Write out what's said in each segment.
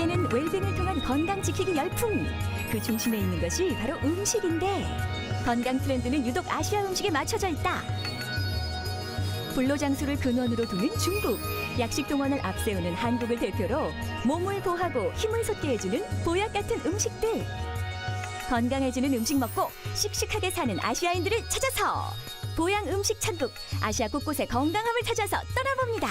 세계는 웰빙을 통한 건강지키기 열풍. 그 중심에 있는 것이 바로 음식인데 건강 트렌드는 유독 아시아 음식에 맞춰져 있다. 불로장수를 근원으로 두는 중국, 약식 동원을 앞세우는 한국을 대표로 몸을 보하고 힘을 솟게 해주는 보약 같은 음식들. 건강해지는 음식 먹고 씩씩하게 사는 아시아인들을 찾아서 보양 음식 천국, 아시아 곳곳의 건강함을 찾아서 떠나봅니다.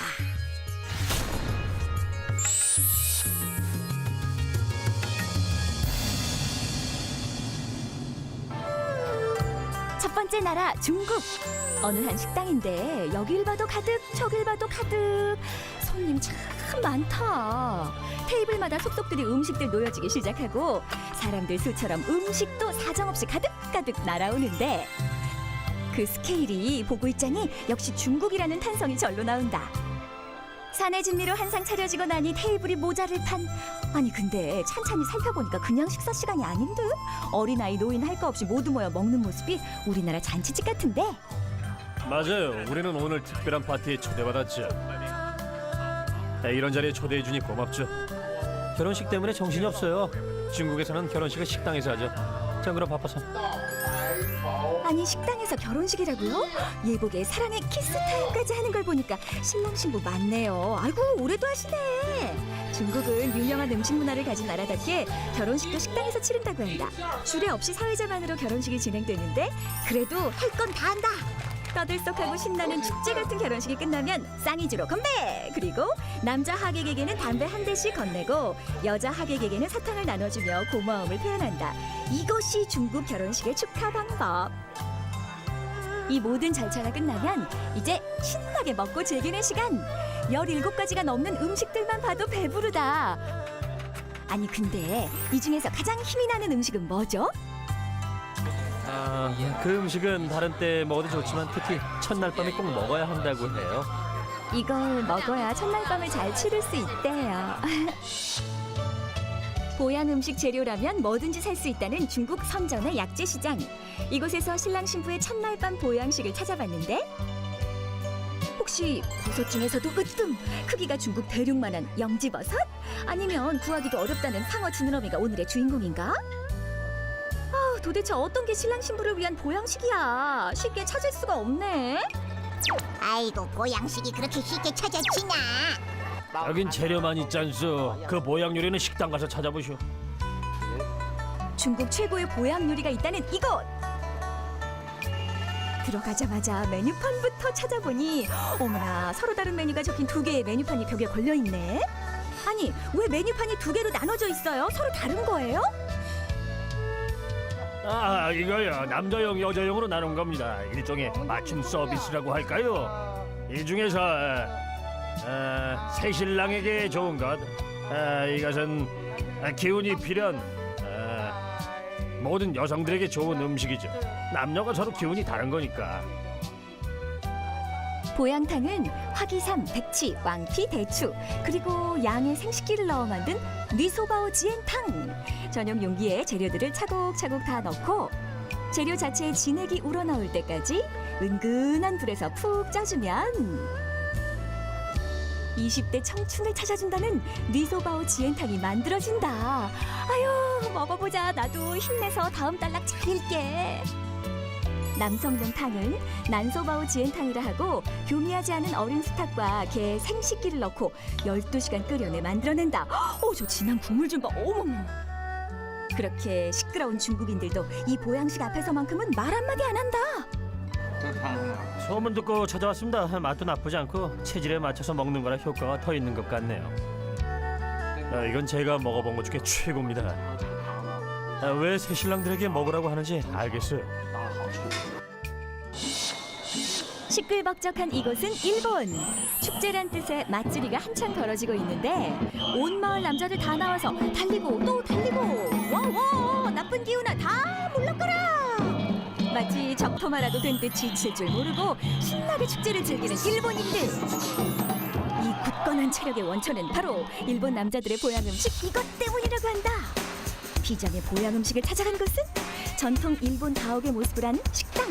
첫 번째 나라 중국. 어느 한 식당인데 여길 봐도 가득 저길 봐도 가득 손님 참 많다. 테이블마다 속속들이 음식들 놓여지기 시작하고 사람들 수처럼 음식도 사정없이 가득가득 날아오는데 그 스케일이 보고 있자니 역시 중국이라는 탄성이 절로 나온다. 사내 진미로 한상 차려지고 나니 테이블이 모자를 판. 아니 근데 찬찬히 살펴보니까 그냥 식사 시간이 아닌 듯? 어린아이 노인 할 거 없이 모두 모여 먹는 모습이 우리나라 잔치집 같은데? 맞아요. 우리는 오늘 특별한 파티에 초대받았죠. 이런 자리에 초대해주니 고맙죠. 결혼식 때문에 정신이 없어요. 중국에서는 결혼식을 식당에서 하죠. 전 그럼 바빠서. 아니 식당에서 결혼식이라고요? 예복에 사랑의 키스 타임까지 하는 걸 보니까 신랑 신부 많네요. 아이고 올해도 하시네. 중국은 유명한 음식 문화를 가진 나라답게 결혼식도 식당에서 치른다고 한다. 주례 없이 사회자만으로 결혼식이 진행되는데 그래도 할 건 다 한다. 떠들썩하고 신나는 축제 같은 결혼식이 끝나면 쌍이주로 건배! 그리고 남자 하객에게는 담배 한 대씩 건네고 여자 하객에게는 사탕을 나눠주며 고마움을 표현한다. 이것이 중국 결혼식의 축하 방법. 이 모든 절차가 끝나면 이제 신나게 먹고 즐기는 시간. 17가지가 넘는 음식들만 봐도 배부르다. 아니 근데 이 중에서 가장 힘이 나는 음식은 뭐죠? 그 음식은 다른 때 먹어도 좋지만 특히 첫날 밤에 꼭 먹어야 한다고 해요. 이걸 먹어야 첫날 밤을 잘 치를 수 있대요. 보양 음식 재료라면 뭐든지 살 수 있다는 중국 선전의 약재 시장. 이곳에서 신랑 신부의 첫날 밤 보양식을 찾아봤는데 혹시 버섯 중에서도 으뜸 크기가 중국 대륙만한 영지버섯? 아니면 구하기도 어렵다는 상어 지느러미가 오늘의 주인공인가? 도대체 어떤 게 신랑 신부를 위한 보양식이야? 쉽게 찾을 수가 없네. 아이고 보양식이 그렇게 쉽게 찾아지나? 여긴 재료만 있잖소. 그 보양 요리는 식당 가서 찾아보시오. 중국 최고의 보양 요리가 있다는 이곳. 들어가자마자 메뉴판부터 찾아보니 어머나 서로 다른 메뉴가 적힌 2개의 메뉴판이 벽에 걸려있네. 아니 왜 메뉴판이 2개로 나눠져 있어요? 서로 다른 거예요? 이거요. 남자용, 여자용으로 나눈 겁니다. 일종의 맞춤 서비스라고 할까요? 이 중에서 새신랑에게 좋은 것, 이것은 기운이 필요한 모든 여성들에게 좋은 음식이죠. 남녀가 서로 기운이 다른 거니까. 보양탕은 화기삼, 백치, 왕피, 대추 그리고 양의 생식기를 넣어 만든 리소바오 지엔탕. 전용 용기에 재료들을 차곡차곡 다 넣고 재료 자체에 진액이 우러나올 때까지 은근한 불에서 푹 쪄주면 20대 청춘을 찾아준다는 리소바오 지엔탕이 만들어진다. 아유 먹어보자. 나도 힘내서 다음 단락 잘 읽게. 남성용 탕은 난소바오 지엔탕이라 하고 교미하지 않은 어린 수탉과 개 생식기를 넣고 12시간 끓여내 만들어낸다. 저 진한 국물 좀 봐. 어머머. 그렇게 시끄러운 중국인들도 이 보양식 앞에서만큼은 말 한마디 안 한다. 소문 듣고 찾아왔습니다. 맛도 나쁘지 않고 체질에 맞춰서 먹는 거라 효과가 더 있는 것 같네요. 이건 제가 먹어본 것 중에 최고입니다. 왜 새신랑들에게 먹으라고 하는지 알겠어요. 시끌벅적한 이곳은 일본. 축제란 뜻의 맛줄이가 한창 걸어지고 있는데 온 마을 남자들 다 나와서 달리고 또 달리고 와와 나쁜 기운아 다 물러가라. 마치 적토마라도 된 듯 지칠 줄 모르고 신나게 축제를 즐기는 일본인들. 이 굳건한 체력의 원천은 바로 일본 남자들의 보양 음식 이것 때문이라고 한다. 비장의 보양 음식을 찾아간 곳은 전통 일본 가옥의 모습을 한 식당.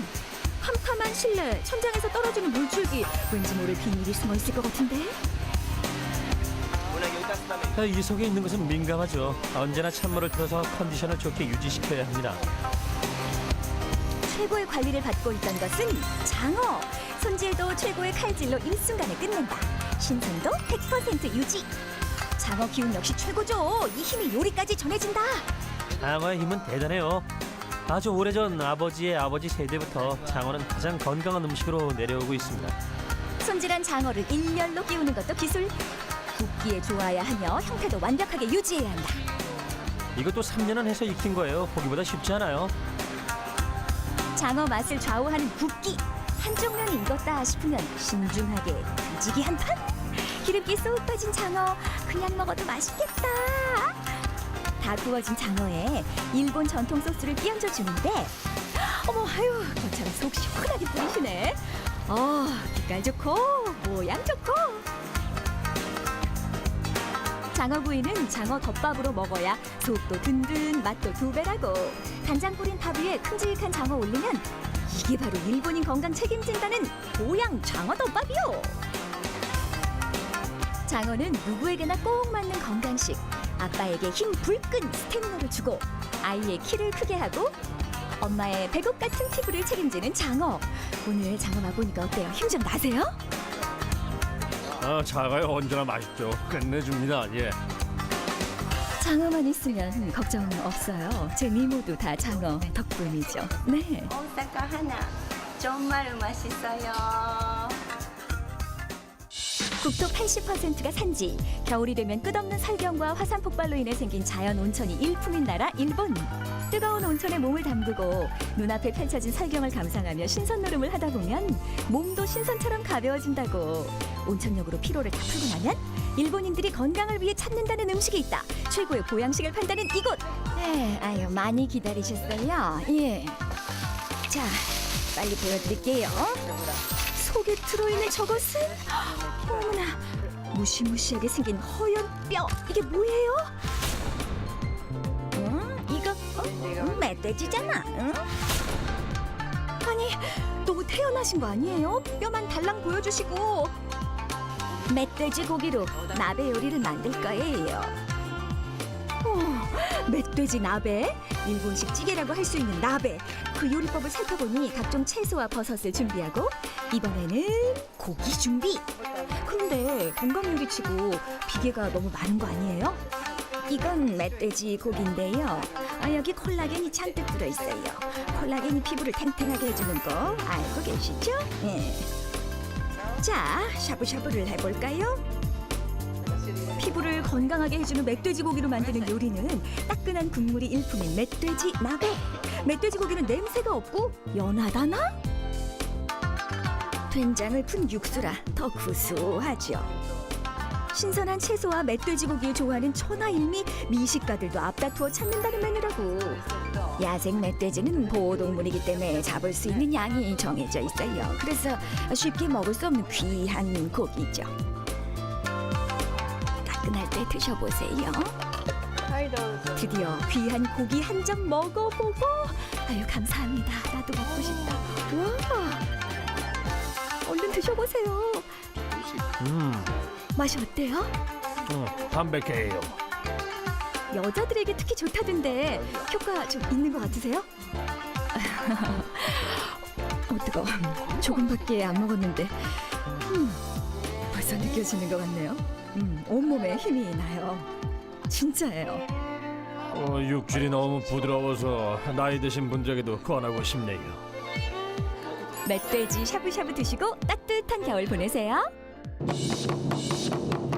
캄캄한 실내, 천장에서 떨어지는 물줄기. 왠지 모를 비밀이 숨어 있을 것 같은데? 이 속에 있는 것은 민감하죠. 언제나 찬물을 틀어서 컨디션을 좋게 유지시켜야 합니다. 최고의 관리를 받고 있던 것은 장어. 손질도 최고의 칼질로 일순간에 끝낸다. 신선도 100% 유지. 장어 기운 역시 최고죠. 이 힘이 요리까지 전해진다. 장어의 힘은 대단해요. 아주 오래전 아버지의 아버지 세대부터 장어는 가장 건강한 음식으로 내려오고 있습니다. 손질한 장어를 일렬로 끼우는 것도 기술. 굽기에 좋아야 하며 형태도 완벽하게 유지해야 한다. 이것도 3년은 해서 익힌 거예요. 보기보다 쉽지 않아요. 장어 맛을 좌우하는 굽기. 한쪽 면이 익었다 싶으면 신중하게 뒤지기 한 판. 기름기 쏙 빠진 장어 그냥 먹어도 맛있겠다. 다 구워진 장어에 일본 전통 소스를 끼얹어 주는데 어머 아유 저처럼 속 시원하게 뿌리시네. 빛깔 좋고 모양 좋고. 장어구이는 장어 덮밥으로 먹어야 속도 든든 맛도 두 배라고. 간장 뿌린 밥 위에 큼직한 장어 올리면 이게 바로 일본인 건강 책임진다는 보양 장어 덮밥이요. 장어는 누구에게나 꼭 맞는 건강식. 아빠에게 힘 불끈 스태미너를 주고 아이의 키를 크게 하고 엄마의 배꼽 같은 피부를 책임지는 장어. 오늘 장어 맛보니까 어때요? 힘 좀 나세요? 장어요 언제나 맛있죠. 끝내줍니다. 예. 장어만 있으면 걱정 없어요. 제 미모도 다 장어 덕분이죠. 네. 오사카 하나 정말 맛있어요. 국토 80%가 산지. 겨울이 되면 끝없는 설경과 화산 폭발로 인해 생긴 자연 온천이 일품인 나라 일본. 뜨거운 온천에 몸을 담그고 눈앞에 펼쳐진 설경을 감상하며 신선 노름을 하다 보면 몸도 신선처럼 가벼워진다고. 온천욕으로 피로를 다 풀고 나면 일본인들이 건강을 위해 찾는다는 음식이 있다. 최고의 보양식을 판다는 이곳. 네, 아유 많이 기다리셨어요. 예. 자, 빨리 보여드릴게요. 속에 들어있는 저것은 어머나 무시무시하게 생긴 허연 뼈. 이게 뭐예요? 이거 멧돼지잖아. 응? 아니 너무 태어나신 거 아니에요? 뼈만 달랑 보여주시고. 멧돼지 고기로 나베 요리를 만들 거예요. 멧돼지 나베? 일본식 찌개라고 할 수 있는 나베. 그 요리법을 살펴보니 각종 채소와 버섯을 준비하고 이번에는 고기 준비. 그런데 건강 요리치고 비계가 너무 많은 거 아니에요? 이건 멧돼지 고기인데요. 여기 콜라겐이 잔뜩 들어있어요. 콜라겐이 피부를 탱탱하게 해주는 거 알고 계시죠? 예. 자, 샤브샤브를 해볼까요? 피부를 건강하게 해주는 멧돼지 고기로 만드는 요리는 따끈한 국물이 일품인 멧돼지 나베. 멧돼지 고기는 냄새가 없고 연하다나? 된장을 푼 육수라 더 구수하죠. 신선한 채소와 멧돼지 고기를 좋아하는 천하일미 미식가들도 앞다투어 찾는다는 메뉴라고. 야생 멧돼지는 보호동물이기 때문에 잡을 수 있는 양이 정해져 있어요. 그래서 쉽게 먹을 수 없는 귀한 고기죠. 따끈할 때 드셔보세요. 드디어 귀한 고기 한 점 먹어보고 아유 감사합니다. 나도 먹고 싶다. 와, 얼른 드셔보세요. 맛이 어때요? 담백해요. 여자들에게 특히 좋다던데 효과 좀 있는 것 같으세요? 뜨거워. 조금밖에 안 먹었는데 벌써 느껴지는 것 같네요. 온몸에 힘이 나요. 진짜예요. 육질이 너무 부드러워서 나이 드신 분들에게도 권하고 싶네요. 멧돼지 샤브샤브 드시고 따뜻한 겨울 보내세요.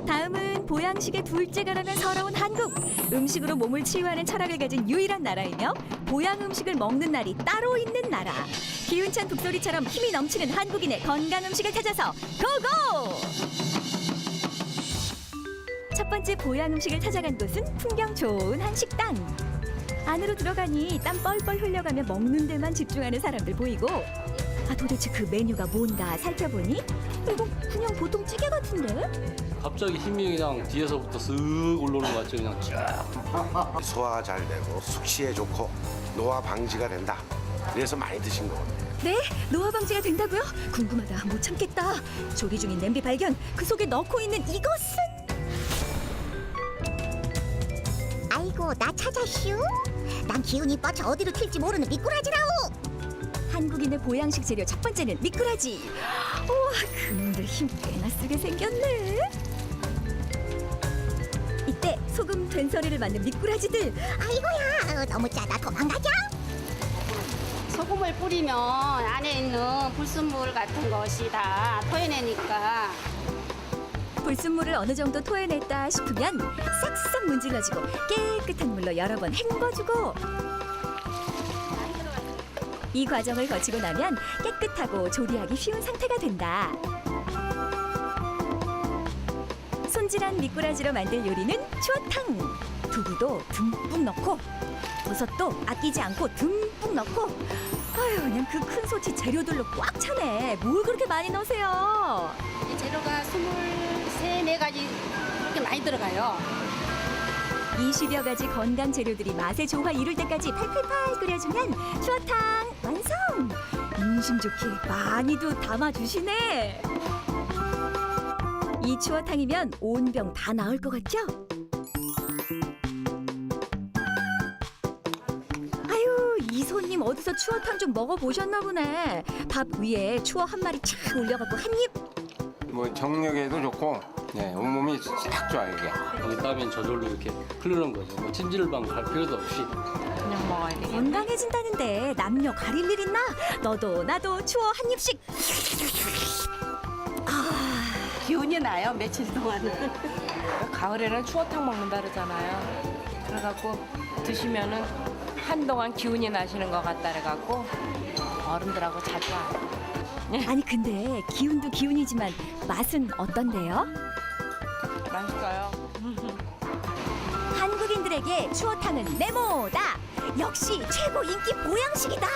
다음은 보양식의 둘째가라면 서러운 한국. 음식으로 몸을 치유하는 철학을 가진 유일한 나라이며 보양 음식을 먹는 날이 따로 있는 나라. 기운찬 북소리처럼 힘이 넘치는 한국인의 건강 음식을 찾아서 고고! 첫 번째 보양 음식을 찾아간 곳은 풍경 좋은 한 식당. 안으로 들어가니 땀 뻘뻘 흘려가며 먹는 데만 집중하는 사람들 보이고, 도대체 그 메뉴가 뭔가 살펴보니 이거 그냥 보통 찌개 같은데? 갑자기 힘이 그냥 뒤에서부터 쓱 올라오는 것 같죠. 그냥 쫙. 소화가 잘 되고 숙취에 좋고 노화 방지가 된다. 그래서 많이 드신 거 같아요. 네? 노화 방지가 된다고요? 궁금하다. 못 참겠다. 조리 중인 냄비 발견. 그 속에 넣고 있는 이것은? 아이고 나 찾았슈? 난 기운이 뻗쳐 어디로 튈지 모르는 미꾸라지라우. 한국인의 보양식 재료 첫 번째는 미꾸라지. 우와, 그놈들 힘 꽤나 쓰게 생겼네. 이때 소금 된소리를 맞는 미꾸라지들. 아이고야 너무 짜다 도망가자. 소금을 뿌리면 안에 있는 불순물 같은 것이 다 토해내니까 불순물을 어느 정도 토해냈다 싶으면 싹싹 문질러주고 깨끗한 물로 여러 번 헹궈주고, 이 과정을 거치고 나면 깨끗하고 조리하기 쉬운 상태가 된다. 손질한 미꾸라지로 만들 요리는 추어탕. 두부도 듬뿍 넣고 버섯도 아끼지 않고 듬뿍 넣고, 아유 그냥 그 큰 솥이 재료들로 꽉 차네. 뭘 그렇게 많이 넣으세요? 이 재료가 23, 4가지 그렇게 많이 들어가요. 20여 가지 건강 재료들이 맛의 조화 이룰 때까지 팔팔팔 끓여주면 추어탕 완성! 인심 좋게 많이도 담아주시네. 이 추어탕이면 온 병 다 나을 것 같죠? 아유, 이 손님 어디서 추어탕 좀 먹어보셨나 보네. 밥 위에 추어 한 마리 착 올려갖고 한 입. 뭐 정력에도 좋고, 네, 온몸이 싹 좋아요 이게. 여기 땀이 저절로 이렇게 흐르는 거죠. 뭐 찜질방 갈 필요도 없이. 건강해진다는데 남녀 가릴 일 있나? 너도 나도 추어 한 입씩. 기운이 나요, 며칠 동안은. 가을에는 추어탕 먹는다 그러잖아요. 그래갖고 드시면은 한동안 기운이 나시는 것 같다 그래갖고 어른들하고 자주 와요. 아니 근데 기운도 기운이지만 맛은 어떤데요? 맛있어요. 한국인들에게 추어탕은 메모다. 역시 최고 인기 보양식이다.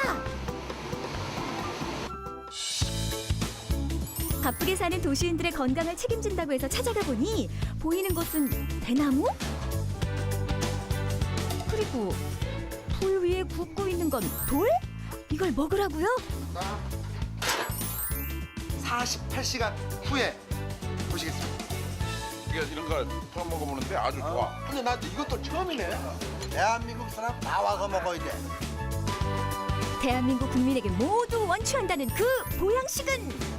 바쁘게 사는 도시인들의 건강을 책임진다고 해서 찾아가 보니 보이는 것은 대나무? 그리고 불 위에 굽고 있는 건 돌? 이걸 먹으라고요? 48시간 후에 보시겠습니다. 이런 걸 처음 먹어보는데 아주 좋아. 근데 나 이것도 처음이네. 대한민국 사람 다 와서 먹어야 돼. 대한민국 국민에게 모두 원추한다는 그 보양식은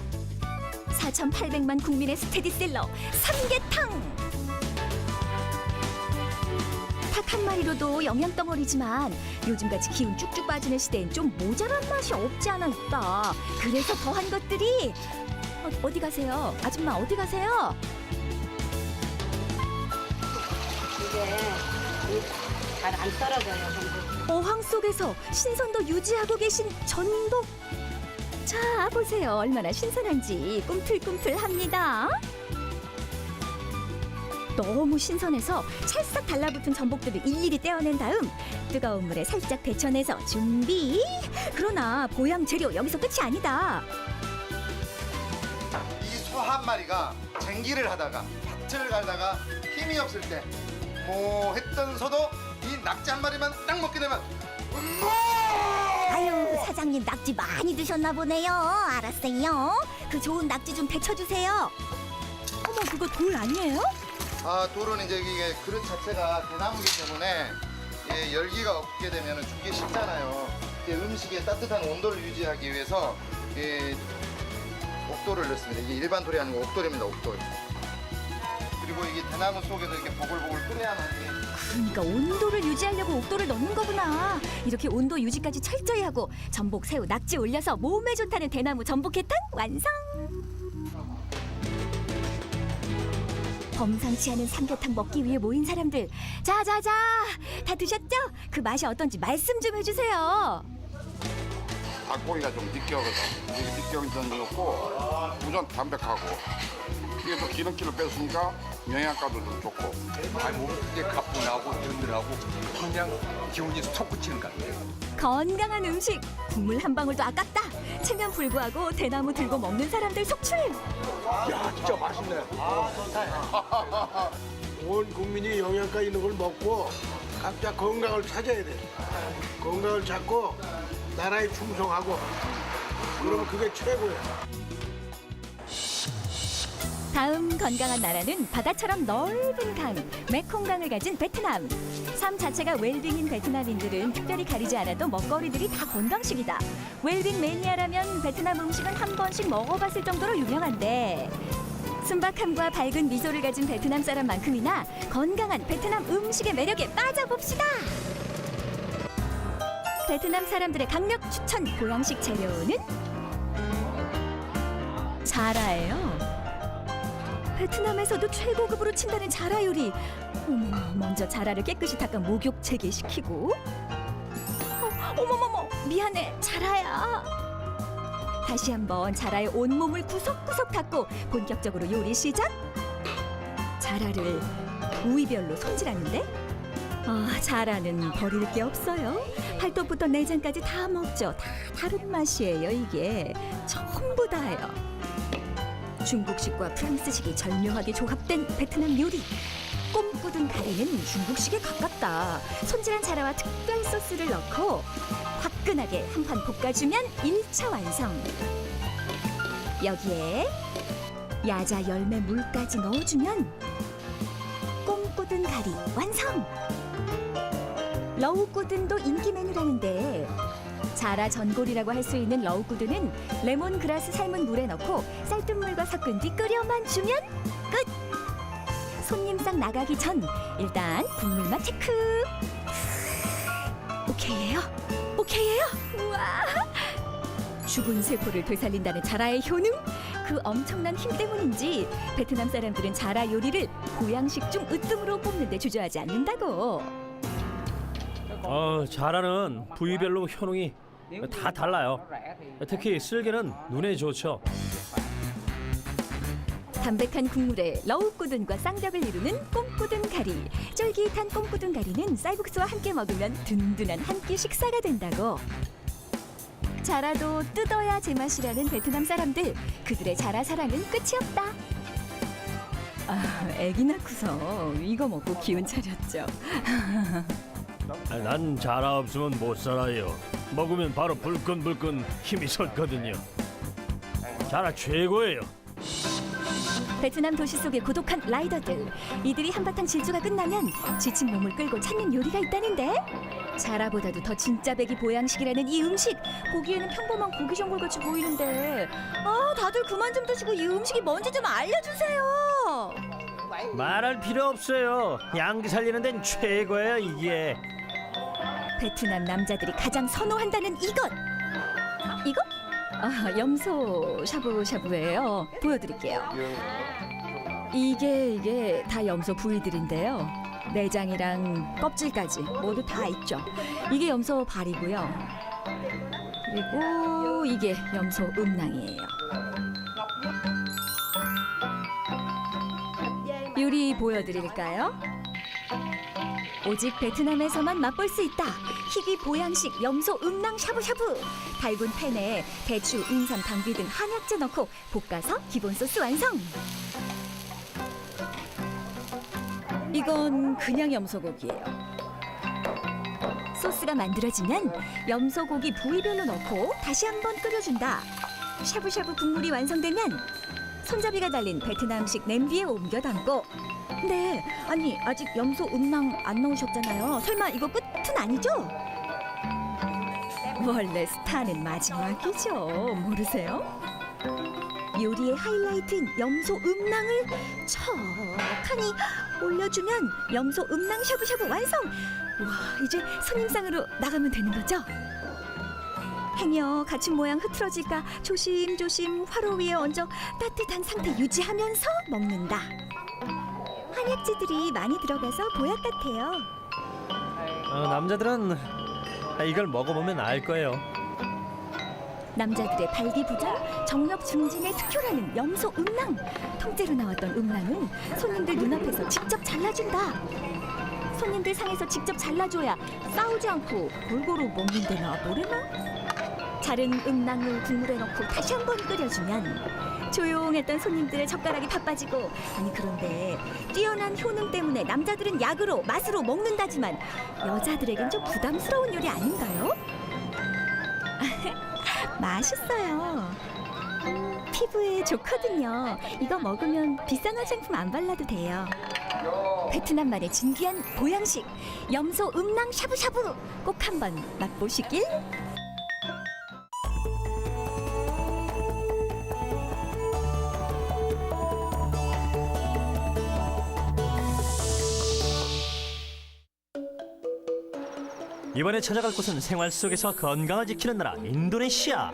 4,800만 국민의 스테디셀러 삼계탕. 닭 한 마리로도 영양덩어리지만 요즘같이 기운 쭉쭉 빠지는 시대엔 좀 모자란 맛이 없지 않아 있다. 그래서 더한 것들이 어디 가세요? 아줌마 어디 가세요? 이게 잘 안 떨어져요. 전부. 어항 속에서 신선도 유지하고 계신 전복. 자, 보세요. 얼마나 신선한지 꿈틀꿈틀합니다. 너무 신선해서 찰싹 달라붙은 전복들을 일일이 떼어낸 다음 뜨거운 물에 살짝 데쳐내서 준비. 그러나 보양 재료 여기서 끝이 아니다. 이 소 한 마리가 쟁기를 하다가 밭을 갈다가 힘이 없을 때 뭐 했던 소도 이 낙지 한 마리만 딱 먹게 되면 아유 사장님 낙지 많이 드셨나 보네요. 알았어요. 그 좋은 낙지 좀 데쳐주세요. 어머, 그거 돌 아니에요? 아 돌은 이제 이게 그릇 자체가 대나무이기 때문에 예, 열기가 없게 되면 죽기 쉽잖아요. 음식의 따뜻한 온도를 유지하기 위해서 예, 옥돌을 넣습니다. 이게 일반 돌이 아니고 옥돌입니다. 옥돌. 그리고 이게 대나무 속에서 이렇게 보글보글 끓여야만 이게 그러니까 온도를 유지하려고 옥도를 넣는 거구나. 이렇게 온도 유지까지 철저히 하고 전복, 새우, 낙지 올려서 몸에 좋다는 대나무 전복회탕 완성. 범상치 않은 삼계탕 먹기 위해 모인 사람들. 자자자, 다 드셨죠? 그 맛이 어떤지 말씀 좀 해주세요. 닭고기가 좀 느끼하거든. 이게 느끼하기 좋고 우선 담백하고 이게 또 기름기를 뺐으니까 영양가도 좀 좋고. 아니 몸이 되게 가뿐하고 든든하고 그냥 기운이 솟구치는 것 같아요. 건강한 음식, 국물 한 방울도 아깝다. 체면 불구하고 대나무 들고 먹는 사람들 속출. 야 진짜 맛있네. 온 국민이 영양가 있는 걸 먹고 각자 건강을 찾아야 돼. 건강을 찾고 나라에 충성하고 그러면 그게 최고야. 다음 건강한 나라는 바다처럼 넓은 강, 메콩강을 가진 베트남. 삶 자체가 웰빙인 베트남인들은 특별히 가리지 않아도 먹거리들이 다 건강식이다. 웰빙 매니아라면 베트남 음식은 한 번씩 먹어봤을 정도로 유명한데 순박함과 밝은 미소를 가진 베트남 사람만큼이나 건강한 베트남 음식의 매력에 빠져봅시다. 베트남 사람들의 강력 추천 보양식 재료는 자라예요. 베트남에서도 최고급으로 친다는 자라 요리. 먼저 자라를 깨끗이 닦아 목욕 재개시키고. 어머머머, 미안해, 자라야. 다시 한번 자라의 온몸을 구석구석 닦고 본격적으로 요리 시작. 자라를 부위별로 손질하는데 자라는 버릴 게 없어요. 팔뚝부터 내장까지 다 먹죠. 다 다른 맛이에요. 이게 전부 다예요. 중국식과 프랑스식이 절묘하게 조합된 베트남 요리. 꿈꾸던 가리는 중국식에 가깝다. 손질한 자라와 특별 소스를 넣고 화끈하게 한 판 볶아주면 1차 완성. 여기에 야자 열매 물까지 넣어주면 꿈꾸던 가리 완성! 러우꾸든도 인기 메뉴라는데 자라 전골이라고 할 수 있는 러우꾸든은 레몬그라스 삶은 물에 넣고 쌀뜨물과 섞은 뒤 끓여만 주면 끝! 손님상 나가기 전 일단 국물만 체크! 오케이예요? 오케이예요? 우와! 죽은 세포를 되살린다는 자라의 효능? 그 엄청난 힘 때문인지 베트남 사람들은 자라 요리를 보양식 중 으뜸으로 뽑는데 주저하지 않는다고. 자라는 부위별로 효능이 다 달라요. 특히 쓸개는 눈에 좋죠. 담백한 국물에 러우꾸든과 쌍벽을 이루는 꿈꾸든 가리. 쫄깃한 꿈꾸든 가리는 쌀국수와 함께 먹으면 든든한 한 끼 식사가 된다고. 자라도 뜯어야 제맛이라는 베트남 사람들. 그들의 자라 사랑은 끝이 없다. 애기 낳고서 이거 먹고 기운 차렸죠. 난 자라 없으면 못 살아요. 먹으면 바로 불끈불끈 힘이 솟거든요. 자라 최고예요. 베트남 도시 속의 고독한 라이더들. 이들이 한바탕 질주가 끝나면 지친 몸을 끌고 찾는 요리가 있다는데 자라보다도 더 진짜 배기 보양식이라는 이 음식. 보기에는 평범한 고기 전골같이 보이는데 다들 그만 좀 드시고 이 음식이 뭔지 좀 알려주세요. 말할 필요 없어요. 양기 살리는 데는 최고예요 이게. 베트남 남자들이 가장 선호한다는 이것. 이거? 염소 샤브샤브예요. 보여드릴게요. 이게 다 염소 부위들인데요. 내장이랑 껍질까지 모두 다 있죠. 이게 염소 발이고요. 그리고 이게 염소 음낭이에요. 요리 보여드릴까요? 오직 베트남에서만 맛볼 수 있다. 희귀 보양식 염소 음낭 샤브샤브. 달군 팬에 배추, 인삼, 당귀 등 한약재 넣고 볶아서 기본 소스 완성. 이건 그냥 염소고기예요. 소스가 만들어지면 염소고기 부위별로 넣고 다시 한번 끓여준다. 샤브샤브 국물이 완성되면 손잡이가 달린 베트남식 냄비에 옮겨 담고. 네, 아니 아직 염소 음낭 안 넣으셨잖아요. 설마 이거 끝은 아니죠? 원래 스타는 마지막이죠. 모르세요? 요리의 하이라이트인 염소 음낭을 척하니 올려주면 염소 음낭 샤브샤브 완성! 와, 이제 손님상으로 나가면 되는 거죠? 행여 갖춘 모양 흐트러질까 조심조심 화로 위에 얹어 따뜻한 상태 유지하면서 먹는다. 한약재들이 많이 들어가서 보약 같아요. 남자들은 이걸 먹어보면 알 거예요. 남자들의 발기부전, 정력 증진에 특효라는 염소 음낭. 통째로 나왔던 음낭은 손님들 눈앞에서 직접 잘라준다. 손님들 상에서 직접 잘라줘야 싸우지 않고 골고루 먹는데나 모르나? 자른 음낭을 국물에 넣고 다시 한번 끓여주면 조용했던 손님들의 젓가락이 바빠지고. 아니 그런데 뛰어난 효능 때문에 남자들은 약으로 맛으로 먹는다지만 여자들에겐 좀 부담스러운 요리 아닌가요? 맛있어요. 피부에 좋거든요. 이거 먹으면 비싼 화장품 안 발라도 돼요. 베트남만의 진귀한 보양식 염소 음낭 샤브샤브 꼭 한번 맛보시길. 이번에 찾아갈 곳은 생활 속에서 건강을 지키는 나라 인도네시아.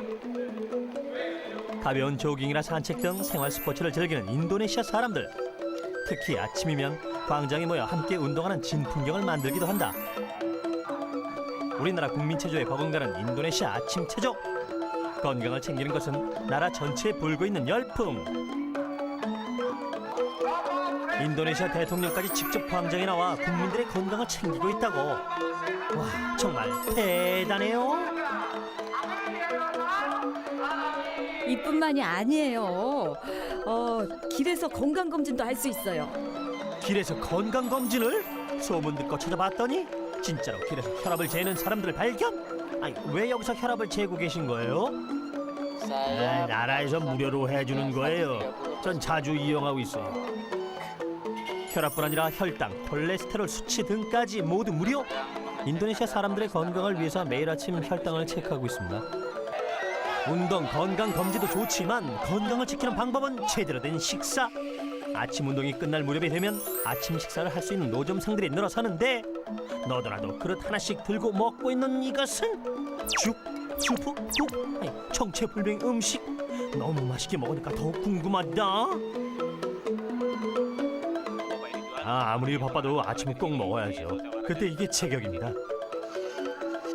가벼운 조깅이나 산책 등 생활 스포츠를 즐기는 인도네시아 사람들. 특히 아침이면 광장에 모여 함께 운동하는 진풍경을 만들기도 한다. 우리나라 국민 체조에 버금가는 인도네시아 아침 체조. 건강을 챙기는 것은 나라 전체에 불고 있는 열풍. 인도네시아 대통령까지 직접 광장에 나와 국민들의 건강을 챙기고 있다고. 와, 정말 대단해요. 이뿐만이 아니에요. 길에서 건강 검진도 할 수 있어요. 길에서 건강 검진을 소문 듣고 찾아봤더니 진짜로 길에서 혈압을 재는 사람들을 발견. 아니, 왜 여기서 혈압을 재고 계신 거예요? 나라에서 무료로 해주는 거예요. 전 자주 이용하고 있어요. 혈압뿐 아니라 혈당, 콜레스테롤 수치 등까지 모두 무료. 인도네시아 사람들의 건강을 위해서 매일 아침 혈당을 체크하고 있습니다. 운동, 건강 검진도 좋지만 건강을 지키는 방법은 제대로 된 식사. 아침 운동이 끝날 무렵이 되면 아침 식사를 할 수 있는 노점상들이 늘어서는데 너도나도 그릇 하나씩 들고 먹고 있는 이것은 죽, 수프, 국, 아니, 정체불명 음식. 너무 맛있게 먹으니까 더욱 궁금하다. 아무리 바빠도 아침에 꼭 먹어야죠. 그때 이게 제격입니다.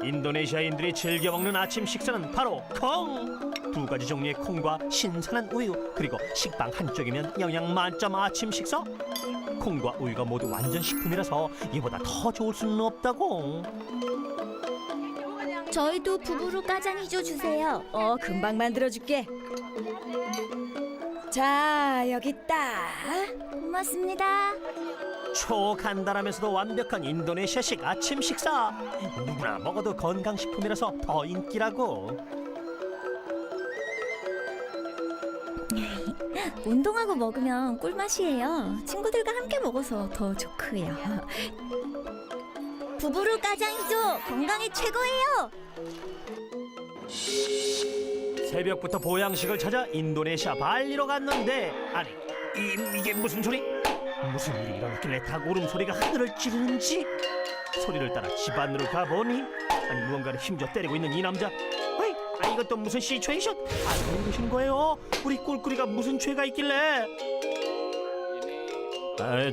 인도네시아인들이 즐겨 먹는 아침 식사는 바로 콩! 2가지 종류의 콩과 신선한 우유, 그리고 식빵 한쪽이면 영양 만점 아침 식사? 콩과 우유가 모두 완전 식품이라서 이보다 더 좋을 수는 없다고. 저희도 부부로 까장이죠 주세요. 금방 만들어줄게. 자, 여기 있다. 고맙습니다. 초간단하면서도 완벽한 인도네시아식 아침 식사. 누구나 먹어도 건강식품이라서 더 인기라고. 운동하고 먹으면 꿀맛이에요. 친구들과 함께 먹어서 더 좋고요. 부부로 까장이죠. 건강에 최고예요. 새벽부터 보양식을 찾아 인도네시아 발리로 갔는데 아니 이게 무슨 소리? 무슨 일이 일어났길래 닭 울음소리가 하늘을 찌르는지. 소리를 따라 집 안으로 가보니 아니 무언가를 힘줘 때리고 있는 이 남자. 이것도 무슨 시츄에이션? 왜 이러신 거예요? 우리 꿀꿀이가 무슨 죄가 있길래?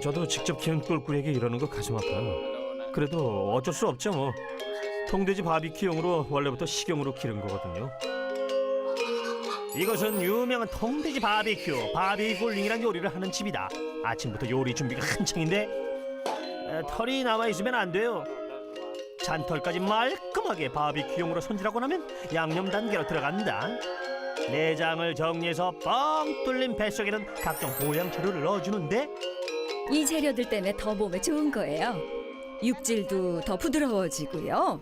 저도 직접 키운 꿀꿀이에게 이러는 거 가슴 아파요. 그래도 어쩔 수 없죠 뭐. 통돼지 바비큐용으로 원래부터 식용으로 기른 거거든요. 이것은 유명한 통돼지 바비큐, 바비굴링이란 요리를 하는 집이다. 아침부터 요리 준비가 한창인데 털이 남아있으면 안 돼요. 잔털까지 말끔하게 바비큐용으로 손질하고 나면 양념 단계로 들어간다. 내장을 정리해서 뻥 뚫린 뱃속에는 각종 보양 재료를 넣어주는데 이 재료들 때문에 더 몸에 좋은 거예요. 육질도 더 부드러워지고요.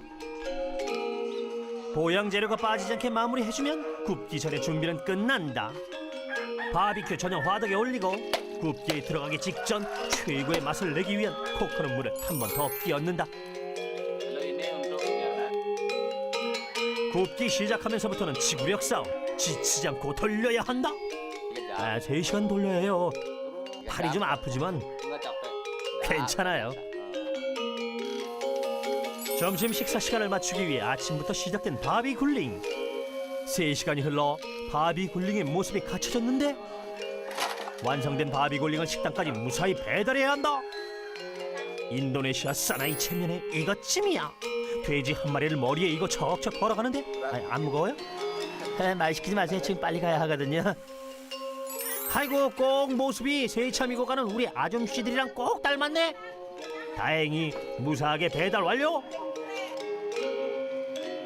보양 재료가 빠지지 않게 마무리해주면 굽기 전에 준비는 끝난다. 바비큐 전용 화덕에 올리고 굽기에 들어가기 직전 최고의 맛을 내기 위한 코코넛 물을 한 번 더 끼얹는다. 굽기 시작하면서부터는 지구력 싸움. 지치지 않고 돌려야 한다. 3시간 돌려야 해요. 팔이 좀 아프지만 괜찮아요. 점심 식사 시간을 맞추기 위해 아침부터 시작된 바비굴링. 3시간이 흘러 바비굴링의 모습이 갖춰졌는데 완성된 바비굴링을 식당까지 무사히 배달해야 한다. 인도네시아 사나이 체면에 이것쯤이야. 돼지 한 마리를 머리에 이고 척척 걸어가는데 안 무거워요? 말 시키지 마세요. 지금 빨리 가야 하거든요. 아이고 꼭 모습이 세참이고 가는 우리 아줌씨들이랑 꼭 닮았네. 다행히 무사하게 배달 완료.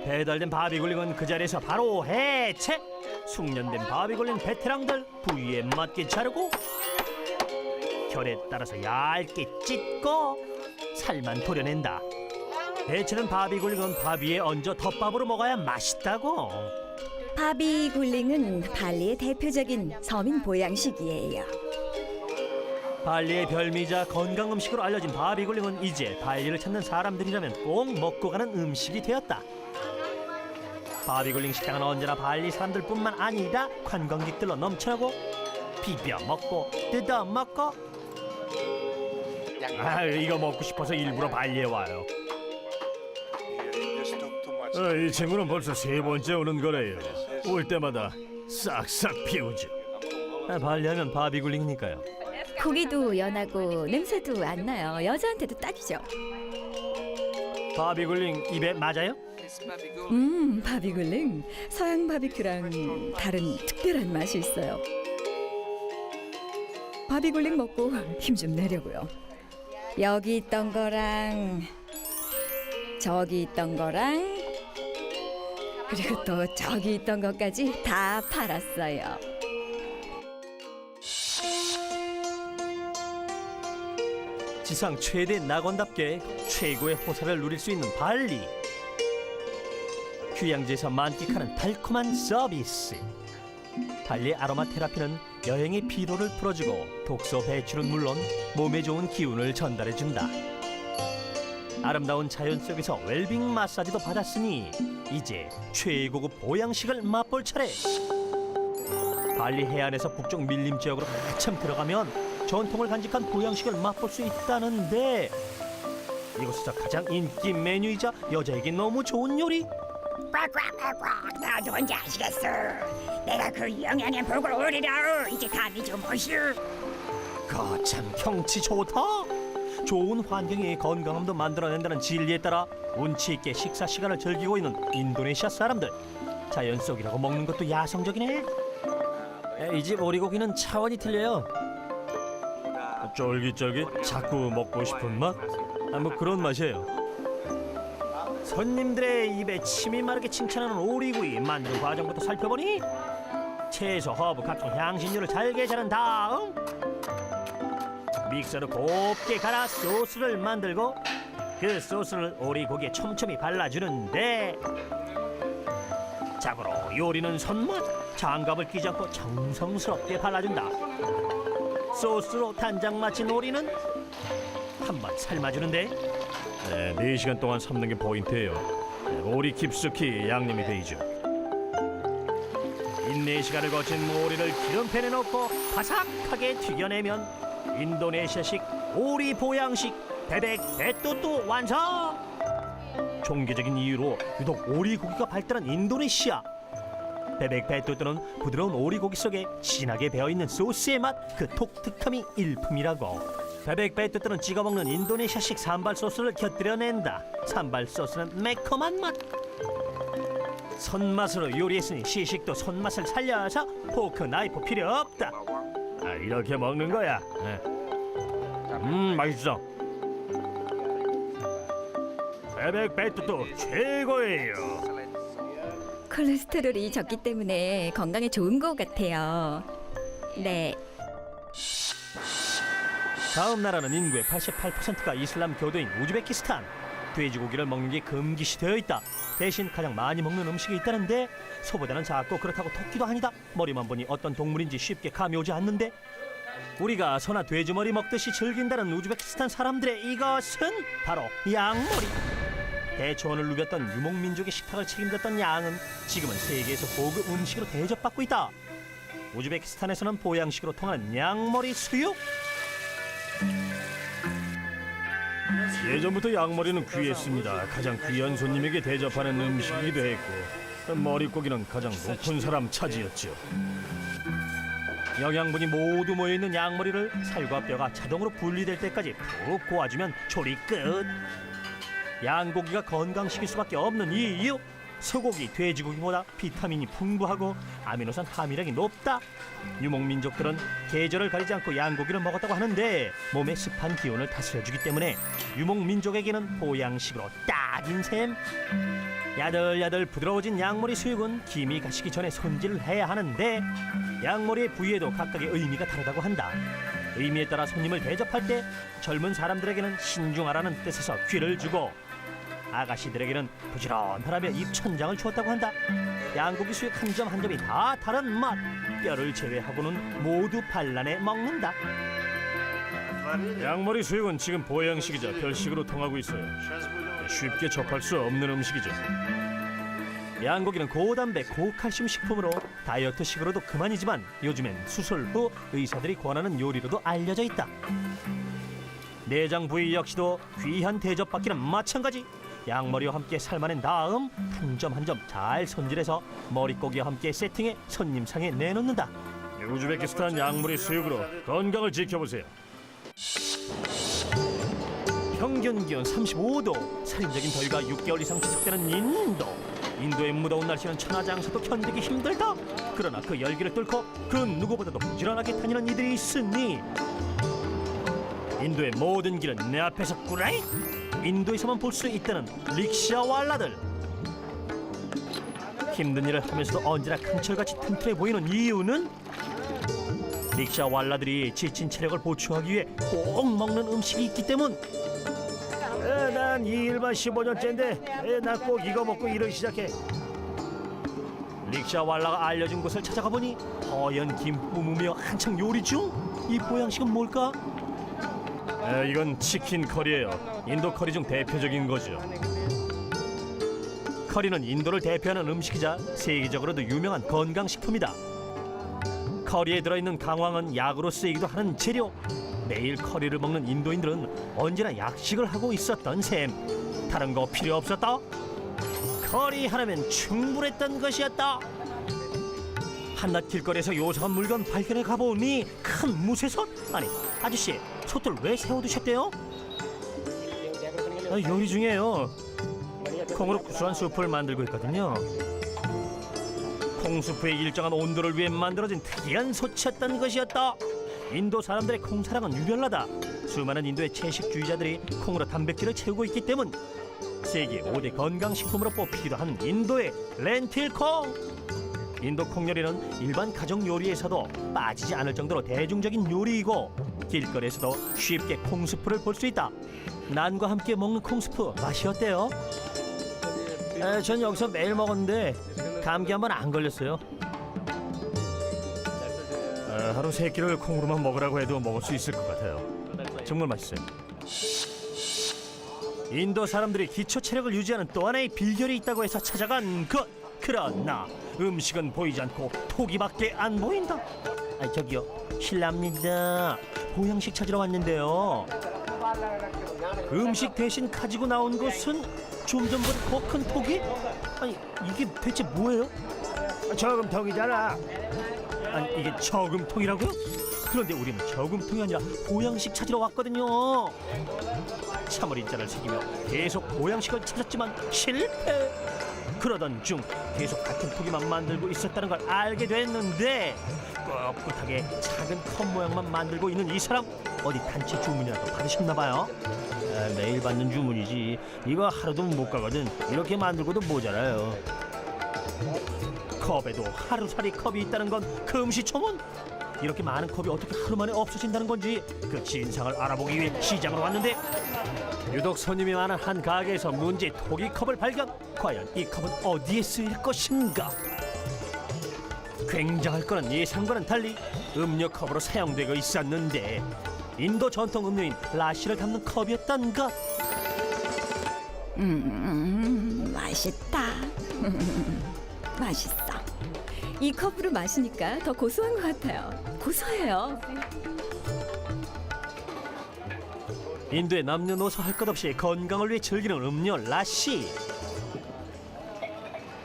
배달된 바비굴링은 그 자리에서 바로 해체. 숙련된 바비굴링 베테랑들 부위에 맞게 자르고 결에 따라서 얇게 찢고 살만 도려낸다. 해체는 바비굴링은 밥 위에 얹어 덮밥으로 먹어야 맛있다고. 바비굴링은 발리의 대표적인 서민 보양식이에요. 발리의 별미자 건강 음식으로 알려진 바비굴링은 이제 발리를 찾는 사람들이라면 꼭 먹고 가는 음식이 되었다. 바비굴링 식당은 언제나 발리 사람들뿐만 아니라 관광객들로 넘쳐나고 비벼 먹고 뜯어 먹고 이거 먹고 싶어서 일부러 발리에 와요. 이 친구는 벌써 3번째 오는 거래요. 올 때마다 싹싹 비우지. 발리하면 바비굴링이니까요. 고기도 연하고 냄새도 안 나요. 여자한테도 딱이죠. 바비굴링 입에 맞아요? 바비굴링 서양 바비큐랑 다른 특별한 맛이 있어요. 바비굴링 먹고 힘 좀 내려고요. 여기 있던 거랑 저기 있던 거랑 그리고 또 저기 있던 것까지 다 팔았어요. 지상 최대 낙원답게 최고의 호사를 누릴 수 있는 발리. 휴양지에서 만끽하는 달콤한 서비스. 발리의 아로마 테라피는 여행의 피로를 풀어주고 독소 배출은 물론 몸에 좋은 기운을 전달해준다. 아름다운 자연 속에서 웰빙 마사지도 받았으니 이제 최고급 보양식을 맛볼 차례. 발리 해안에서 북쪽 밀림 지역으로 한참 들어가면 전통을 간직한 보양식을 맛볼 수 있다는데 이곳에서 가장 인기 메뉴이자 여자에게 너무 좋은 요리. 꽉꽉꽉꽉 나도 언제 아시겠어. 내가 그 영양의 복을 오리라. 이제 감이 좀 보시오. 거참 경치 좋다. 좋은 환경이 건강함도 만들어낸다는 진리에 따라 운치 있게 식사 시간을 즐기고 있는 인도네시아 사람들. 자연 속이라고 먹는 것도 야성적이네. 이 집 오리고기는 차원이 틀려요. 쫄깃쫄깃 자꾸 먹고 싶은 맛? 뭐 그런 맛이에요. 손님들의 입에 침이 마르게 칭찬하는 오리구이 만드는 과정부터 살펴보니 채소, 허브, 각종 향신료를 잘게 자른 다음 믹서로 곱게 갈아 소스를 만들고 그 소스를 오리고기에 촘촘히 발라주는데 자고로 요리는 손맛. 장갑을 끼지 않고 정성스럽게 발라준다. 소스로 단장 마친 오리는 한번 삶아주는데 4시간 동안 삶는 게 포인트예요. 오리 깊숙이 양념이 되죠. 인내 시간을 거친 오리를 기름팬에 넣고 바삭하게 튀겨내면 인도네시아식 오리 보양식 베백 베뚜뚜 완성! 종교적인 이유로 유독 오리고기가 발달한 인도네시아. 베백 베뚜뚜는 부드러운 오리고기 속에 진하게 배어있는 소스의 맛, 그 독특함이 일품이라고. 베백 베뚜뚜는 찍어먹는 인도네시아식 산발 소스를 곁들여낸다. 산발 소스는 매콤한 맛. 손맛으로 요리했으니 시식도 손맛을 살려서 포크 나이프 필요 없다. 이렇게 먹는 거야. 맛있어. 베백 베뚜뚜 최고예요. 콜레스테롤이 적기 때문에 건강에 좋은 것 같아요. 네. 다음 나라는 인구의 88%가 이슬람 교도인 우즈베키스탄. 돼지고기를 먹는 게 금기시되어 있다. 대신 가장 많이 먹는 음식이 있다는데 소보다는 작고 그렇다고 토끼도 아니다. 머리만 보니 어떤 동물인지 쉽게 감이 오지 않는데 우리가 소나 돼지머리 먹듯이 즐긴다는 우즈베키스탄 사람들의 이것은 바로 양머리. 대초원을 누볐던 유목민족의 식탁을 책임졌던 양은 지금은 세계에서 고급 음식으로 대접받고 있다. 우즈베키스탄에서는 보양식으로 통하는 양머리 수육. 예전부터 양머리는 귀했습니다. 가장 귀한 손님에게 대접하는 음식이기도 했고 머리고기는 가장 높은 사람 차지였죠. 영양분이 모두 모여있는 양머리를 살과 뼈가 자동으로 분리될 때까지 푹 고아주면 조리 끝. 양고기가 건강식일 수밖에 없는 이유. 소고기, 돼지고기보다 비타민이 풍부하고 아미노산 함유량이 높다. 유목민족들은 계절을 가리지 않고 양고기를 먹었다고 하는데 몸의 습한 기운을 다스려주기 때문에 유목민족에게는 보양식으로 딱인 셈. 야들야들 부드러워진 양머리 수육은 김이 가시기 전에 손질을 해야 하는데 양머리의 부위에도 각각의 의미가 다르다고 한다. 의미에 따라 손님을 대접할 때 젊은 사람들에게는 신중하라는 뜻에서 귀를 주고 아가씨들에게는 부지런하라며 입천장을 주었다고 한다. 양고기 수육 한 점 한 점이 다 다른 맛. 뼈를 제외하고는 모두 반란에 먹는다. 양머리 수육은 지금 보양식이자 별식으로 통하고 있어요. 쉽게 접할 수 없는 음식이죠. 양고기는 고단백 고칼슘 식품으로 다이어트식으로도 그만이지만 요즘엔 수술 후 의사들이 권하는 요리로도 알려져 있다. 내장 부위 역시도 귀한 대접받기는 마찬가지. 양머리와 함께 삶아낸 다음 한 점 한 점 잘 손질해서 머릿고기와 함께 세팅해 손님상에 내놓는다. 우즈베키스탄 양머리 수육으로 건강을 지켜보세요. 평균 기온 35도, 살인적인 더위가 6개월 이상 지속되는 인도의 무더운 날씨는 천하장사도 견디기 힘들다. 그러나 그 열기를 뚫고 그 누구보다도 부지런하게 다니는 이들이 있으니 인도의 모든 길은 내 앞에서 꾸라이. 인도에서만 볼 수 있다는 릭샤왈라들. 힘든 일을 하면서도 언제나 강철같이 튼튼해 보이는 이유는 릭샤왈라들이 지친 체력을 보충하기 위해 꼭 먹는 음식이 있기 때문. 난 이 일만 15년째인데 나 꼭 이거 먹고 일을 시작해. 릭샤왈라가 알려준 곳을 찾아가 보니 허연 김 뿜으며 한창 요리 중. 이 보양식은 뭘까? 이건 치킨 커리예요. 인도 커리 중 대표적인 거죠. 커리는 인도를 대표하는 음식이자 세계적으로도 유명한 건강식품이다. 커리에 들어있는 강황은 약으로 쓰이기도 하는 재료. 매일 커리를 먹는 인도인들은 언제나 약식을 하고 있었던 셈. 다른 거 필요 없었다. 커리 하나면 충분했던 것이었다. 한낮 길거리에서 요상한 물건 발견해 가보니 큰 무쇠솥? 아니 아저씨, 솥을 왜 세워두셨대요? 요리 중이에요. 콩으로 구수한 수프를 만들고 있거든요. 콩수프의 일정한 온도를 위해 만들어진 특이한 솥이었던 것이었다. 인도 사람들의 콩사랑은 유별나다. 수많은 인도의 채식주의자들이 콩으로 단백질을 채우고 있기 때문 세계 5대 건강식품으로 뽑히기도 한 인도의 렌틸콩. 인도 콩요리는 일반 가정 요리에서도 빠지지 않을 정도로 대중적인 요리이고 길거리에서도 쉽게 콩수프를 볼 수 있다. 난과 함께 먹는 콩수프 맛이 어때요? 전 여기서 매일 먹었는데 감기 한번 안 걸렸어요. 하루 3끼를 콩으로만 먹으라고 해도 먹을 수 있을 것 같아요. 정말 맛있어요. 인도 사람들이 기초 체력을 유지하는 또 하나의 비결이 있다고 해서 찾아간 것. 그러나 음식은 보이지 않고 토기밖에 안 보인다. 저기요, 실례합니다. 보양식 찾으러 왔는데요. 음식 대신 가지고 나온 것은 좀 전보다 더 큰 토기? 아니 이게 대체 뭐예요? 저금통이잖아. 아니 이게 저금통이라고요? 그런데 우리는 저금통이 아니라 보양식 찾으러 왔거든요. 참을 인자를 새기며 계속 보양식을 찾았지만 실패. 그러던 중 계속 같은 토기만 만들고 있었다는 걸 알게 됐는데 꿋꿋하게 작은 컵 모양만 만들고 있는 이 사람 어디 단체 주문이라도 받으셨나 봐요. 매일 받는 주문이지 이거 하루도 못 가거든. 이렇게 만들고도 모자라요. 컵에도 하루살이 컵이 있다는 건 금시초문. 이렇게 많은 컵이 어떻게 하루 만에 없어진다는 건지 그 진상을 알아보기 위해 시장으로 왔는데 유독 손님이 많은 한 가게에서 문제의 토기컵을 발견. 과연 이 컵은 어디에 쓰일 것인가? 굉장할 거는 예상과는 달리 음료컵으로 사용되고 있었는데 인도 전통 음료인 라시를 담는 컵이었던 것. 맛있다. 맛있어. 이 컵으로 마시니까 더 고소한 것 같아요. 고소해요. 인도의 남녀노소 할 것 없이 건강을 위해 즐기는 음료 라시.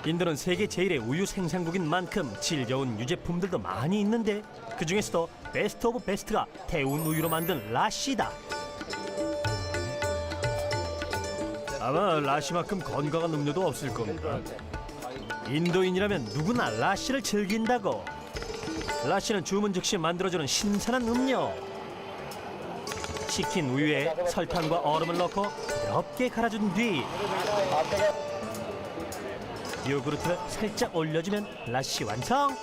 인도는 세계 제1의 우유 생산국인 만큼 질 좋은 유제품들도 많이 있는데 그 중에서도 베스트 오브 베스트가 태운 우유로 만든 라시다. 아마 라시만큼 건강한 음료도 없을 겁니다. 인도인이라면 누구나 라시를 즐긴다고. 라시는 주문 즉시 만들어주는 신선한 음료. 식힌 우유에 설탕과 얼음을 넣고 부드럽게 갈아준 뒤 요구르트를 살짝 올려주면 라시 완성.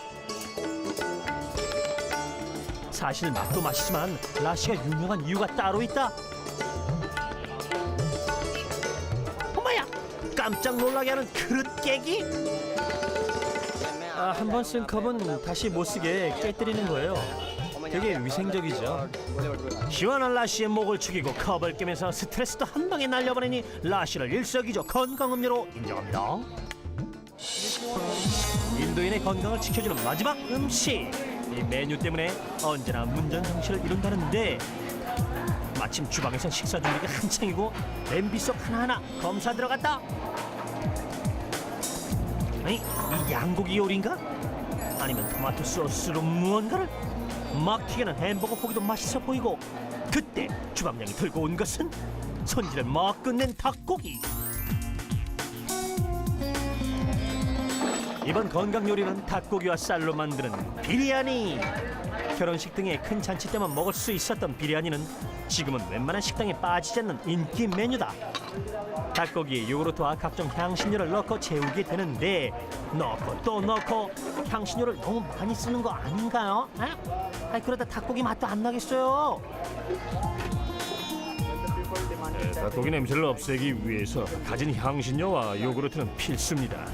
사실 맛도 맛이지만 라시가 유명한 이유가 따로 있다. 어머야, 깜짝 놀라게 하는 그릇 깨기? 한 번 쓴 컵은 다시 못 쓰게 깨뜨리는 거예요. 되게 위생적이죠. 시원한 라시의 목을 축이고 컵을 깨면서 스트레스도 한 방에 날려버리니 라시를 일석이조 건강음료로 인정합니다. 인도인의 건강을 지켜주는 마지막 음식. 이 메뉴 때문에 언제나 문전성시를 이룬다는데 마침 주방에선 식사 준비가 한창이고 냄비 속 하나하나 검사 들어갔다. 아니, 이 양고기 요리인가? 아니면 토마토 소스로 무언가를? 막 튀기는 햄버거 고기도 맛있어 보이고 그때 주방장이 들고 온 것은 손질을 막 끝낸 닭고기. 이번 건강 요리는 닭고기와 쌀로 만드는 비리아니. 결혼식 등의 큰 잔치 때만 먹을 수 있었던 비리아니는 지금은 웬만한 식당에 빠지지 않는 인기 메뉴다. 닭고기에 요구르트와 각종 향신료를 넣고 재우게 되는데 넣고 또 넣고 향신료를 너무 많이 쓰는 거 아닌가요? 그러다 닭고기 맛도 안 나겠어요. 닭고기 냄새를 없애기 위해서 가진 향신료와 요구르트는 필수입니다.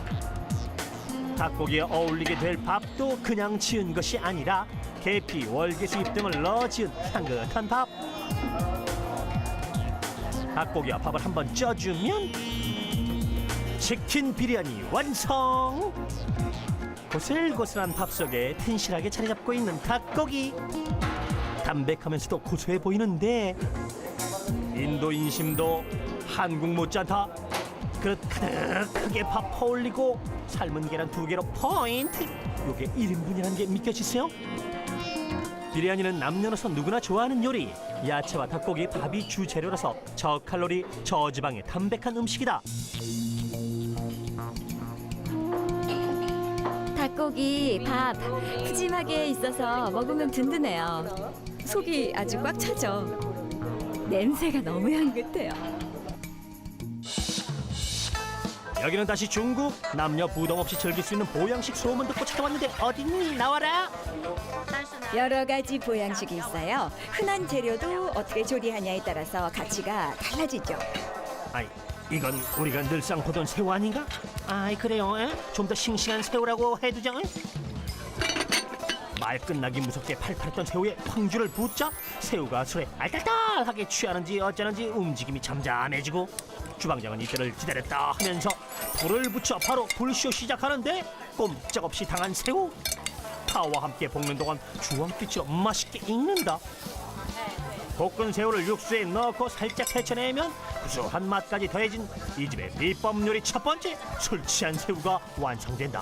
닭고기에 어울리게 될 밥도 그냥 지은 것이 아니라 계피, 월계수잎 등을 넣어 지은 향긋한 밥. 닭고기와 밥을 한번 쪄주면 치킨 비리아니 완성! 고슬고슬한 밥 속에 튼실하게 자리 잡고 있는 닭고기. 담백하면서도 고소해 보이는데 인도 인심도 한국 못지않다. 그릇 가득하게 밥 퍼올리고 삶은 계란 2개로 포인트. 요게 1인분이라는 게 믿겨지세요? 비리아니는 남녀노소 누구나 좋아하는 요리. 야채와 닭고기, 밥이 주재료라서 저칼로리, 저지방의 담백한 음식이다. 닭고기, 밥 푸짐하게 있어서 먹으면 든든해요. 속이 아주 꽉 차죠. 냄새가 너무 향긋해요. 여기는 다시 중국. 남녀 부담 없이 즐길 수 있는 보양식 소문 듣고 찾아왔는데 어딨니? 나와라. 여러 가지 보양식이 있어요. 흔한 재료도 어떻게 조리하냐에 따라서 가치가 달라지죠. 아이, 이건 우리가 늘상 보던 새우 아닌가? 아이, 그래요. 좀 더 싱싱한 새우라고 해두자. 말 끝나기 무섭게 팔팔했던 새우에 황주를 붓자 새우가 술에 알딸딸하게 취하는지 어쩌는지 움직임이 잠잠해지고 주방장은 이때를 기다렸다 하면서 불을 붙여 바로 불쇼 시작하는데 꼼짝없이 당한 새우. 파와 함께 볶는 동안 주황빛으로 맛있게 익는다. 볶은 새우를 육수에 넣고 살짝 헤쳐내면 구수한 맛까지 더해진 이 집의 비법 요리 첫 번째, 술 취한 새우가 완성된다.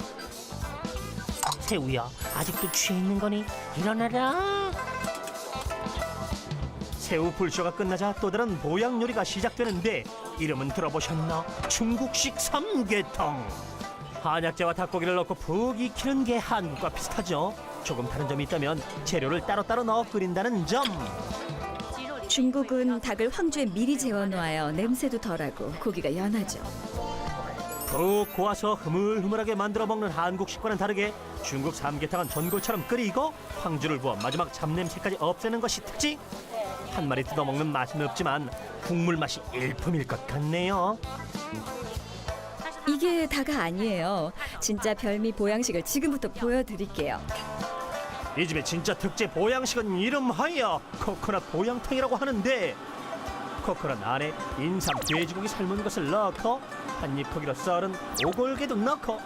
새우야, 아직도 취해 있는 거니? 일어나라. 새우 불쇼가 끝나자 또 다른 보양 요리가 시작되는데 이름은 들어보셨나? 중국식 삼계탕. 한약재와 닭고기를 넣고 푹 익히는 게 한국과 비슷하죠. 조금 다른 점이 있다면 재료를 따로따로 넣어 끓인다는 점. 중국은 닭을 황주에 미리 재워놓아요. 냄새도 덜하고 고기가 연하죠. 푹 고아서 흐물흐물하게 만들어 먹는 한국식과는 다르게 중국 삼계탕은 전골처럼 끓이고 황주를 부어 마지막 잡냄새까지 없애는 것이 특징. 한 마리 뜯어먹는 맛은 없지만 국물 맛이 일품일 것 같네요. 이게 다가 아니에요. 진짜 별미 보양식을 지금부터 보여드릴게요. 이 집의 진짜 특제 보양식은 이름하여 코코넛 보양탕이라고 하는데 코코넛 안에 인삼, 돼지고기 삶은 것을 넣고 한입 크기로 썰은 오골개도 넣고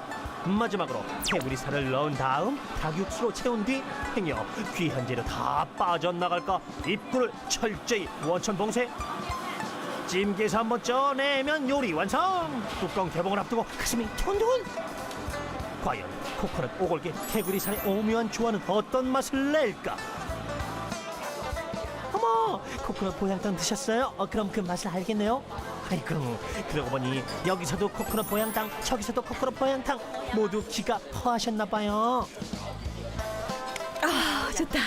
마지막으로 개구리살을 넣은 다음 닭육수로 채운 뒤 행여 귀한 재료 다 빠져나갈까 입구를 철저히 원천 봉쇄. 찜기에서 한번 쪄내면 요리 완성. 뚜껑 개봉을 앞두고 가슴이 두근두근. 과연 코코넛 오골개 개구리살의 오묘한 조화는 어떤 맛을 낼까? 어머, 코코넛 보양탕 드셨어요? 그럼 그 맛을 알겠네요. 아이, 그러고 보니 여기서도 코코넛 보양탕, 저기서도 코코넛 보양탕 모두 기가 허하셨나봐요. 아, 좋다.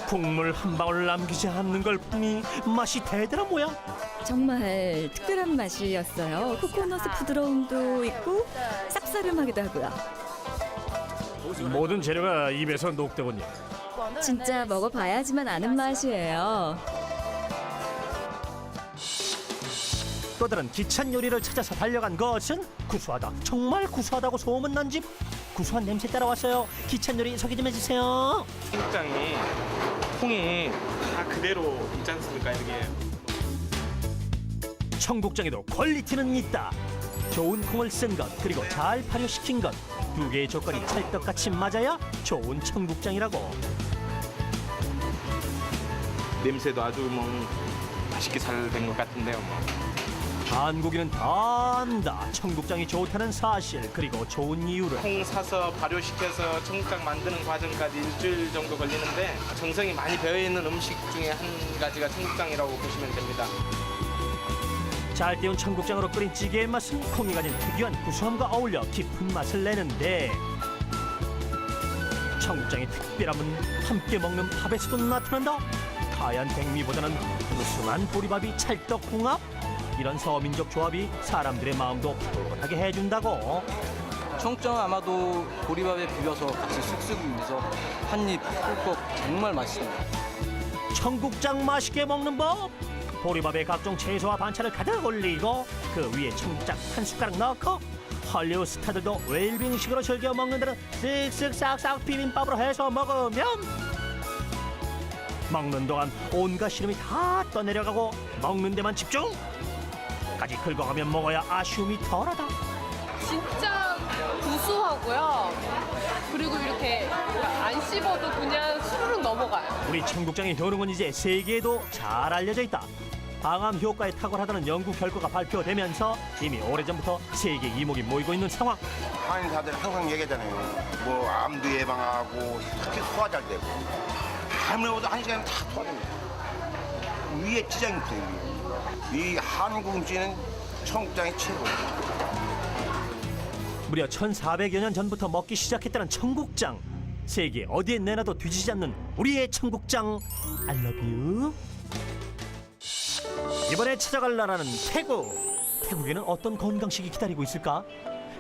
국물 한 방울 남기지 않는 걸 보니 맛이 대단한 모양. 정말 특별한 맛이었어요. 코코넛의 부드러움도 있고 쌉싸름하기도 하고요. 모든 재료가 입에서 녹더군요. 진짜 먹어봐야지만 아는 맛이에요. 또 다른 기찬 요리를 찾아서 달려간 것은 구수하다, 정말 구수하다고 소문난 집. 구수한 냄새 따라왔어요. 기찬 요리 소개 좀 해주세요. 청국장이 콩이 다 그대로 있지 않습니까? 이게 청국장에도 퀄리티는 있다. 좋은 콩을 쓴 것, 그리고 잘 발효시킨 것, 두 개의 조건이 찰떡같이 맞아야 좋은 청국장이라고. 냄새도 아주 뭐 맛있게 잘 된 것 같은데요. 한국인은 다 안다. 청국장이 좋다는 사실, 그리고 좋은 이유를. 콩 사서 발효시켜서 청국장 만드는 과정까지 일주일 정도 걸리는데 정성이 많이 배어있는 음식 중에 한 가지가 청국장이라고 보시면 됩니다. 잘 띄운 청국장으로 끓인 찌개의 맛은 콩이 가진 특유한 구수함과 어울려 깊은 맛을 내는데, 청국장의 특별함은 함께 먹는 밥에서도 나타난다. 하얀 백미보다는 무순한 보리밥이 찰떡궁합. 이런 서민족 조합이 사람들의 마음도 푸릇하게 해준다고. 청국장은 아마도 보리밥에 비벼서 같이 쓱쓱 위해서 한입 꿀꺽 정말 맛있습니다. 청국장 맛있게 먹는 법. 보리밥에 각종 채소와 반찬을 가득 올리고 그 위에 청국장 한 숟가락 넣고, 헐리우드 스타들도 웰빙식으로 즐겨 먹는다는 쓱쓱 싹싹 비빔밥으로 해서 먹으면 먹는 동안 온갖 시름이 다 떠내려가고 먹는 데만 집중! 까지 긁어가면 먹어야 아쉬움이 덜하다. 진짜 구수하고요. 그리고 이렇게 안 씹어도 그냥 스르륵 넘어가요. 우리 청국장의 효능은 이제 세계에도 잘 알려져 있다. 방암 효과에 탁월하다는 연구 결과가 발표되면서 이미 오래전부터 세계 이목이 모이고 있는 상황. 한의사들 항상 얘기하잖아요. 뭐 암도 예방하고 특히 소화 잘 되고. 아무래도 1시간이면 다 소화됩니다. 위에 지장이 없어요. 이 한국 음식은 청국장이 최고입니다. 무려 1400여 년 전부터 먹기 시작했다는 청국장. 세계 어디에 내놔도 뒤지지 않는 우리의 청국장. I love you. 이번에 찾아갈 나라는 태국. 태국에는 어떤 건강식이 기다리고 있을까?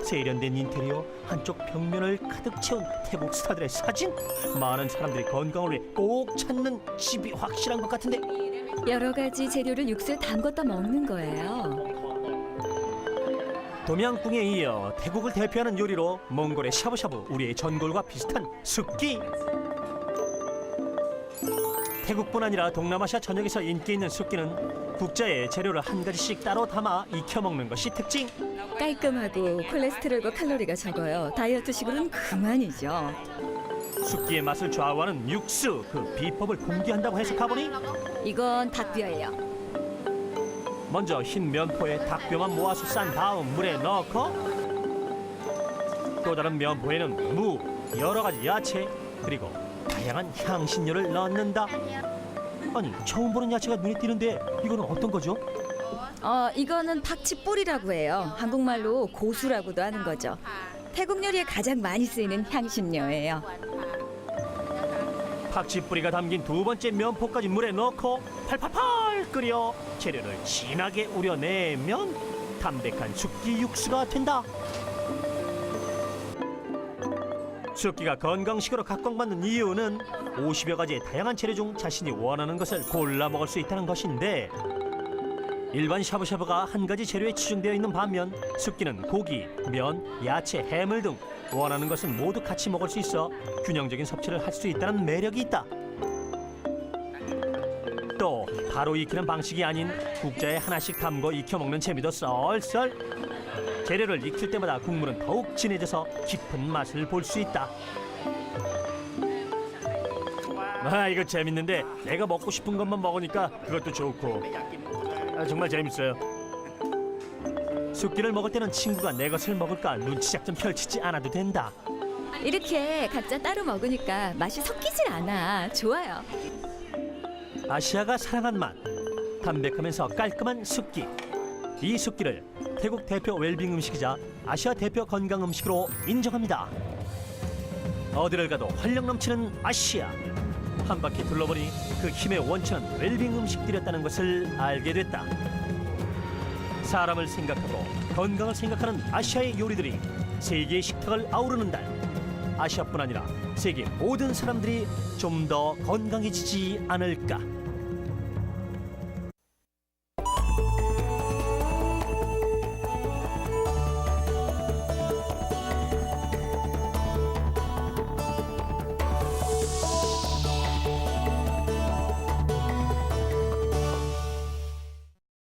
세련된 인테리어, 한쪽 벽면을 가득 채운 태국 스타들의 사진. 많은 사람들이 건강을 위해 꼭 찾는 집이 확실한 것 같은데, 여러 가지 재료를 육수에 담궜다 먹는 거예요. dom양꿍에 이어 태국을 대표하는 요리로 몽골의 샤브샤브, 우리의 전골과 비슷한 숫기. 태국뿐 아니라 동남아시아 전역에서 인기 있는 숫기는 국자에 재료를 한 가지씩 따로 담아 익혀 먹는 것이 특징. 깔끔하고 콜레스테롤과 칼로리가 적어요. 다이어트식으로는 그만이죠. 숫기의 맛을 좌우하는 육수, 그 비법을 공개한다고 해서 가보니 이건 닭뼈예요. 먼저 흰 면포에 닭뼈만 모아서 싼 다음 물에 넣고, 또 다른 면포에는 무, 여러 가지 야채, 그리고 다양한 향신료를 넣는다. 아니, 처음 보는 야채가 눈에 띄는데 이거는 어떤 거죠? 이거는 박치뿌리라고 해요. 한국말로 고수라고도 하는 거죠. 태국 요리에 가장 많이 쓰이는 향신료예요. 박쥐뿌리가 담긴 두 번째 면포까지 물에 넣고 팔팔팔 끓여 재료를 진하게 우려내면 담백한 숫기 육수가 된다. 숫기가 건강식으로 각광받는 이유는 50여 가지의 다양한 재료 중 자신이 원하는 것을 골라 먹을 수 있다는 것인데, 일반 샤브샤브가 한 가지 재료에 치중되어 있는 반면 숫기는 고기, 면, 야채, 해물 등 원하는 것은 모두 같이 먹을 수 있어 균형적인 섭취를 할 수 있다는 매력이 있다. 또 바로 익히는 방식이 아닌 국자에 하나씩 담고 익혀 먹는 재미도 썰썰. 재료를 익힐 때마다 국물은 더욱 진해져서 깊은 맛을 볼 수 있다. 이거 재밌는데 내가 먹고 싶은 것만 먹으니까 그것도 좋고, 정말 재밌어요. 숫기를 먹을 때는 친구가 내 것을 먹을까 눈치 작전 펼치지 않아도 된다. 이렇게 각자 따로 먹으니까 맛이 섞이질 않아. 좋아요. 아시아가 사랑한 맛, 담백하면서 깔끔한 숫기. 이 숫기를 태국 대표 웰빙 음식이자 아시아 대표 건강 음식으로 인정합니다. 어디를 가도 활력 넘치는 아시아. 한 바퀴 둘러보니 그 힘의 원천은 웰빙 음식들이었다는 것을 알게 됐다. 사람을 생각하고 건강을 생각하는 아시아의 요리들이 세계의 식탁을 아우르는 날. 아시아뿐 아니라 세계 모든 사람들이 좀 더 건강해지지 않을까.